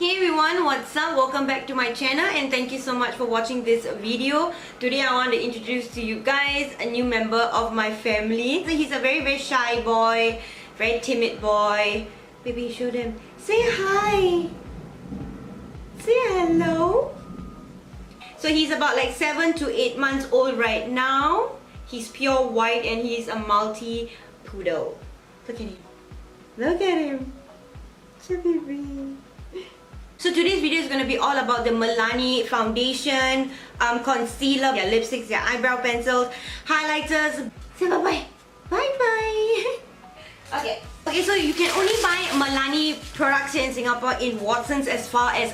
Hey everyone, what's up? Welcome back to my channel and thank you so much for watching this video. Today I want to introduce to you guys a new member of my family. He's a very shy boy, very timid boy. Baby, show them. Say hi. Say hello. So he's about like 7 to 8 months old right now. He's pure white and he's a Maltese poodle. Look at him. Look at him. So baby. So today's video is going to be all about the Milani foundation, concealer, their lipsticks, their eyebrow pencils, highlighters. Say bye-bye. Bye-bye. Okay, so you can only buy Milani products here in Singapore in Watsons as far as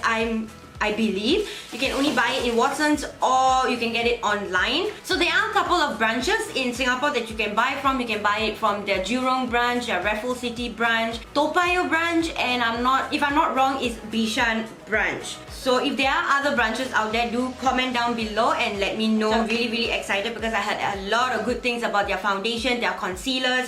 I believe. You can only buy it in Watsons or you can get it online. So there are a couple of branches in Singapore that you can buy from. You can buy it from their Jurong branch, their Raffles City branch, Toa Payoh branch, and if I'm not wrong, it's Bishan branch. So if there are other branches out there, do comment down below and let me know. So I'm really excited because I heard a lot of good things about their foundation, their concealers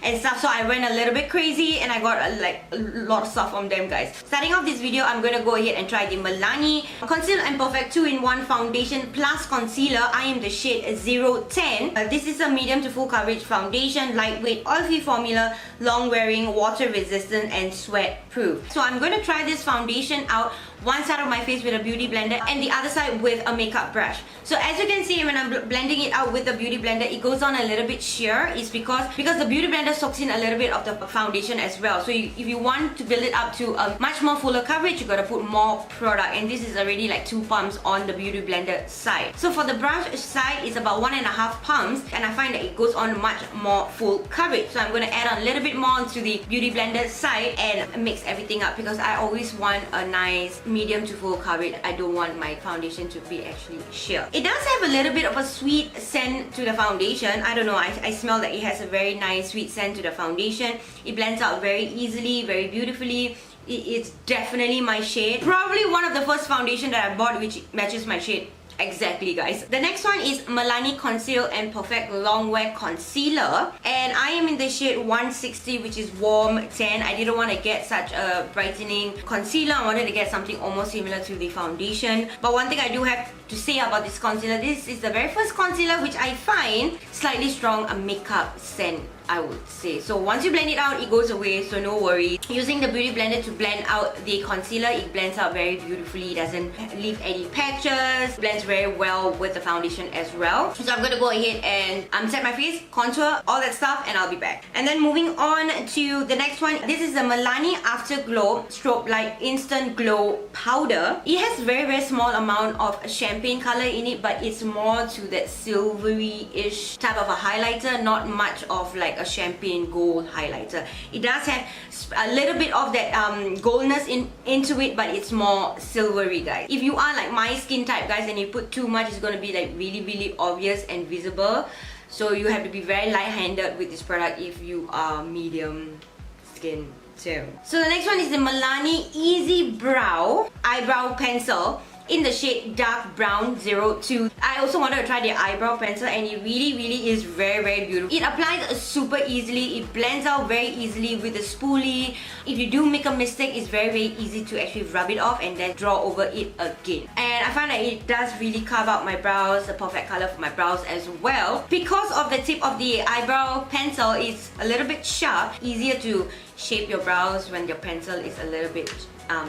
and stuff, so I went a little bit crazy and I got a lot of stuff from them, guys. Starting off this video, I'm gonna go ahead and try the Milani Conceal and Perfect 2-in-1 Foundation Plus Concealer. I am the shade 010. This is a medium to full coverage foundation, lightweight, oil-free formula, long-wearing, water-resistant and sweat-proof. So I'm gonna try this foundation out, one side of my face with a beauty blender and the other side with a makeup brush. So as you can see, when I'm blending it out with the beauty blender, it goes on a little bit sheer. It's because the beauty blender soaks in a little bit of the foundation as well. So if you want to build it up to a much more fuller coverage, you gotta put more product, and this is already like 2 pumps on the beauty blender side. So for the brush side, it's about 1.5 pumps, and I find that it goes on much more full coverage. So I'm gonna add on a little bit more onto the beauty blender side and mix everything up because I always want a nice medium to full coverage. I don't want my foundation to be actually sheer. It does have a little bit of a sweet scent to the foundation. I don't know, I smell that it has a very nice sweet scent to the foundation. It blends out very easily, very beautifully. It's definitely my shade. Probably one of the first foundation that I bought which matches my shade exactly, guys. The next one is Milani Conceal and Perfect Longwear Concealer, and I am in the shade 160, which is warm tan. I didn't want to get such a brightening concealer. I wanted to get something almost similar to the foundation. But one thing I do have to say about this concealer, this is the very first concealer which I find slightly strong a makeup scent, I would say. So once you blend it out, it goes away, so no worry. Using the beauty blender to blend out the concealer, it blends out very beautifully. It doesn't leave any patches. Blends very well with the foundation as well. So I'm gonna go ahead and set my face, contour, all that stuff, and I'll be back. And then moving on to the next one, this is the Milani Afterglow Strobelight Instant Glow Powder. It has very small amount of champagne color in it, but it's more to that silvery-ish type of a highlighter, not much of like a champagne gold highlighter. It does have a little bit of that goldness into it, but it's more silvery, guys. If you are like my skin type, guys, and you put too much, it's gonna be like really obvious and visible. So you have to be very light-handed with this product if you are medium skin too. So the next one is the Milani Easy Brow Eyebrow Pencil in the shade Dark Brown 02. I also wanted to try the eyebrow pencil and it really is very beautiful. It applies super easily. It blends out very easily with the spoolie. If you do make a mistake, it's very easy to actually rub it off and then draw over it again. And I find that it does really carve out my brows, the perfect color for my brows as well. Because of the tip of the eyebrow pencil is a little bit sharp, easier to shape your brows when your pencil is a little bit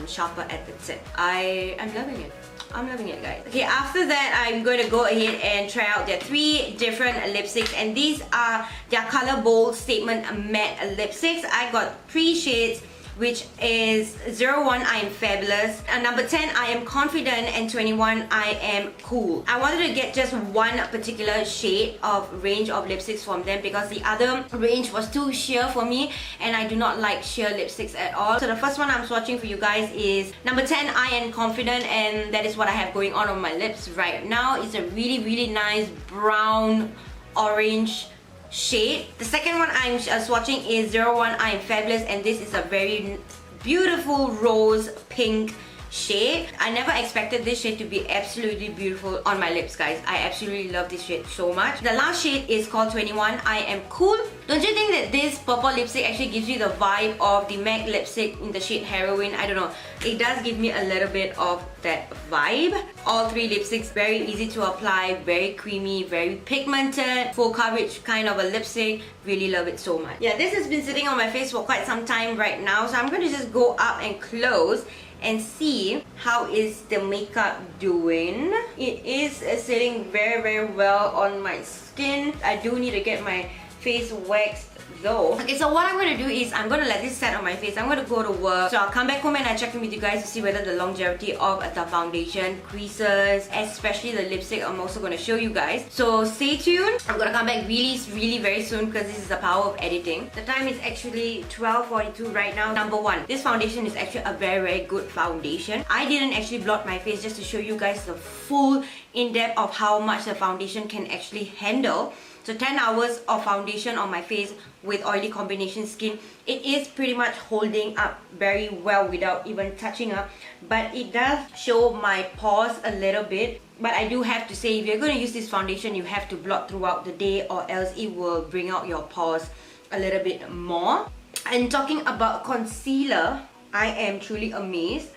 sharper at the tip. I'm loving it. I'm loving it, guys. Okay, after that, I'm going to go ahead and try out their 3 different lipsticks, and these are their Color Bold Statement Matte Lipsticks. I got 3 shades, which is 01 I Am Fabulous, and number 10 I Am Confident, and 21 I Am Cool. I wanted to get just one particular shade of range of lipsticks from them because the other range was too sheer for me and I do not like sheer lipsticks at all. So the first one I'm swatching for you guys is number 10 I Am Confident, and that is what I have going on my lips right now. It's a really nice brown orange shade. The second one I'm swatching is 01 I Am Fabulous, and this is a very beautiful rose pink shade. I never expected this shade to be absolutely beautiful on my lips, guys. I absolutely love this shade so much. The last shade is called 21 I Am Cool. Don't you think that this purple lipstick actually gives you the vibe of the MAC lipstick in the shade Heroin? I don't know. It does give me a little bit of that vibe. All three lipsticks, very easy to apply, very creamy, very pigmented, full coverage kind of a lipstick. Really love it so much. Yeah, this has been sitting on my face for quite some time right now, so I'm going to just go up and close and see how is the makeup doing. It is sitting very well on my skin. I do need to get my face waxed though. Okay, so what I'm going to do is I'm going to let this set on my face. I'm going to go to work. So I'll come back home and I'll check in with you guys to see whether the longevity of the foundation, creases, especially the lipstick, I'm also going to show you guys. So stay tuned. I'm going to come back really very soon because this is the power of editing. The time is actually 12:42 right now. Number one, this foundation is actually a very good foundation. I didn't actually blot my face just to show you guys the full in-depth of how much the foundation can actually handle. So 10 hours of foundation on my face with oily combination skin. It is pretty much holding up very well without even touching up. But it does show my pores a little bit. But I do have to say, if you're going to use this foundation, you have to blot throughout the day or else it will bring out your pores a little bit more. And talking about concealer, I am truly amazed.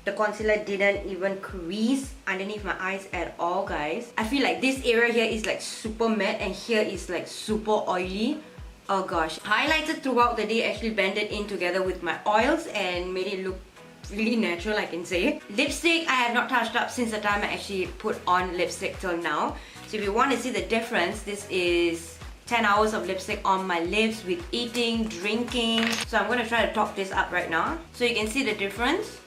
The concealer didn't even crease underneath my eyes at all, guys. I feel like this area here is like super matte and here is like super oily. Oh gosh. Highlighted throughout the day actually blended in together with my oils and made it look really natural, I can say. Lipstick, I have not touched up since the time I actually put on lipstick till now. So if you want to see the difference, this is 10 hours of lipstick on my lips with eating, drinking. So I'm going to try to top this up right now. So you can see the difference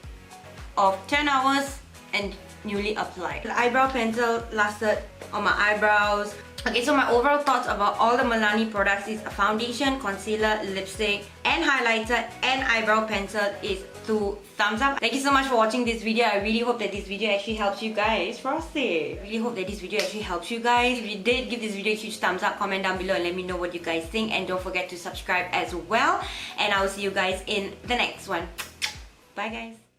of 10 hours and newly applied. The eyebrow pencil lasted on my eyebrows. Okay, so my overall thoughts about all the Milani products is a foundation, concealer, lipstick, and highlighter, and eyebrow pencil is 2 thumbs up. Thank you so much for watching this video. I really hope that this video actually helps you guys. Frosty! I really hope that this video actually helps you guys. If you did, give this video a huge thumbs up, comment down below and let me know what you guys think. And don't forget to subscribe as well. And I will see you guys in the next one. Bye guys!